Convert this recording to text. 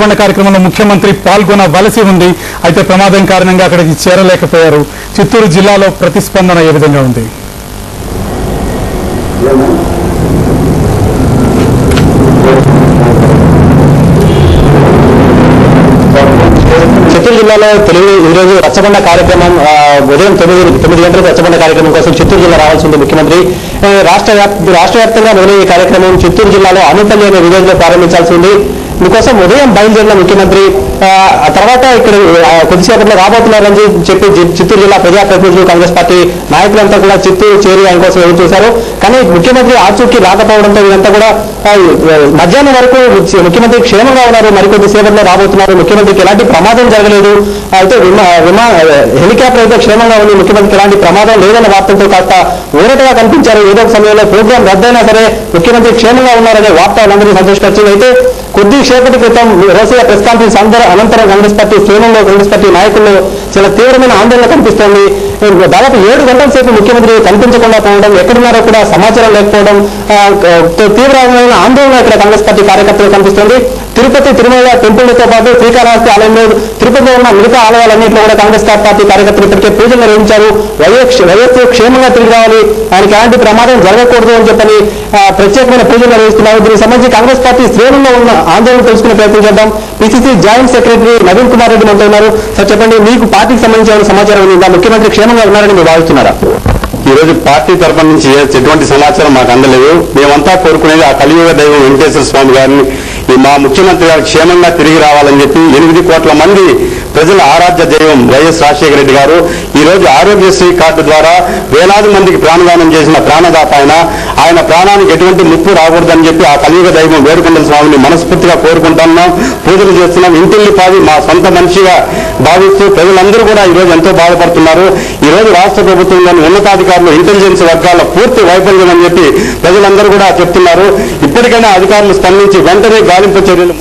రచ్చబండ కార్యక్రమంలో ముఖ్యమంత్రి పాల్గొనవలసి ఉంది. అయితే ప్రమాదం కారణంగా అక్కడికి చేరలేకపోయారు. చిత్తూరు జిల్లాలో ప్రతిస్పందన ఏ విధంగా ఉంది? చిత్తూరు జిల్లాలో ఈరోజు రచ్చబండ కార్యక్రమం ఉదయం 9 గంటలకు రచ్చబండ కార్యక్రమం కోసం చిత్తూరు జిల్లా రావాల్సి ఉంది. ముఖ్యమంత్రి రాష్ట్ర వ్యాప్తంగా మొదలయ్యే కార్యక్రమం చిత్తూరు జిల్లాలో అనుపల్లి అనే విలేజ్ లో ప్రారంభించాల్సి ఉంది. ఇందుకోసం ఉదయం బయలుదేరిన ముఖ్యమంత్రి తర్వాత ఇక్కడ కొద్దిసేపట్లో రాబోతున్నారని చెప్పి చిత్తూరు జిల్లా ప్రజాప్రతినిధులు కాంగ్రెస్ పార్టీ నాయకులంతా కూడా చిత్తూరు చేరి ఆయన కోసం ఎదురు చూశారు. కానీ ముఖ్యమంత్రి ఆచూకీ రాకపోవడంతో ఇదంతా కూడా మధ్యాహ్నం వరకు ముఖ్యమంత్రి క్షేమంగా ఉన్నారు, మరికొద్ది సేపట్లో రాబోతున్నారు, ముఖ్యమంత్రికి ఎలాంటి ప్రమాదం జరగలేదు, అయితే హెలికాప్టర్ అయితే క్షేమంగా ఉంది, ముఖ్యమంత్రికి ఎలాంటి ప్రమాదం లేదన్న వార్తలతో కాస్త ఊరటగా కనిపించారు. ఏదో ఒక సమయంలో ప్రోగ్రాం రద్దయినా సరే ముఖ్యమంత్రి క్షేమంగా ఉన్నారనే వార్త వాళ్ళందరినీ సంతోషపరిచింది. అయితే కొద్దిసేపటి క్రితం రోజుగా ప్రెస్ కాన్ఫరెన్స్ అనంతరం కాంగ్రెస్ పార్టీ శ్రేణుల్లో కాంగ్రెస్ పార్టీ నాయకుల్లో చాలా తీవ్రమైన ఆందోళన కనిపిస్తోంది. దాదాపు 7 గంటల సేపు ముఖ్యమంత్రి కనిపించకుండా పోవడం, ఎక్కడున్నారో కూడా సమాచారం లేకపోవడం, తీవ్రమైన ఆందోళన ఇక్కడ కాంగ్రెస్ పార్టీ కార్యకర్తలు కనిపిస్తోంది. తిరుపతి తిరుమల టెంపుల్తో పాటు శ్రీకాళహస్తి ఆలయంలో తిరుపతిలో ఉన్న మిగతా ఆలయాలన్నింటిలో కూడా కాంగ్రెస్ పార్టీ కార్యకర్తలు ఇప్పటికే పూజలు నిర్వహించారు. వైఎస్ క్షేమంగా తిరిగి రావాలి, ఆయనకి ఎలాంటి ప్రమాదం జరగకూడదు అని చెప్పని ప్రత్యేకమైన పూజలు నిర్వహిస్తున్నారు. దీనికి సంబంధించి కాంగ్రెస్ పార్టీ శ్రేణుల్లో ఉన్న ఆందోళన తెలుసుకునే ప్రయత్నం చేద్దాం. PCC joint secretary Naveen Kumar Reddy మనతో ఉన్నారు. సార్ చెప్పండి, మీకు పార్టీకి సంబంధించిన సమాచారం ఉందా? ముఖ్యమంత్రి క్షేమంగా ఉన్నారని మీరు భావిస్తున్నారా? ఈ రోజు పార్టీ తరఫున నుంచి ఎటువంటి సమాచారం మాకు అందలేదు. మేమంతా కోరుకునేది ఆ కలియుగ దైవం వెంకటేశ్వర స్వామి గారిని, మా ముఖ్యమంత్రి గారు క్షేమంగా తిరిగి రావాలని చెప్పి 8 కోట్ల మంది ప్రజల ఆరాధ్య దైవం వైఎస్ రాజశేఖర రెడ్డి గారు ఈ రోజు ఆరోగ్యశ్రీ కార్డు ద్వారా వేలాది మందికి ప్రాణదానం చేసిన ప్రాణదాత ఆయన ప్రాణానికి ఎటువంటి ముప్పు రాకూడదని చెప్పి ఆ కలియుగ దైవం వేడుకొండల స్వామిని మనస్ఫూర్తిగా కోరుకుంటున్నాం, పూజలు చేస్తున్నాం. ఇంటిల్లిపాది మా సొంత మనిషిగా భావిస్తూ ప్రజలందరూ కూడా ఈ రోజు ఎంతో బాధపడుతున్నారు. ఈ రోజు రాష్ట్ర ప్రభుత్వంలోని ఉన్నతాధికారులు ఇంటెలిజెన్స్ వర్గాల పూర్తి వైఫల్యం అని చెప్పి ప్రజలందరూ కూడా చెప్తున్నారు. ఇప్పటికైనా అధికారులు స్పందించి వెంటనే గాలింపు చర్యలు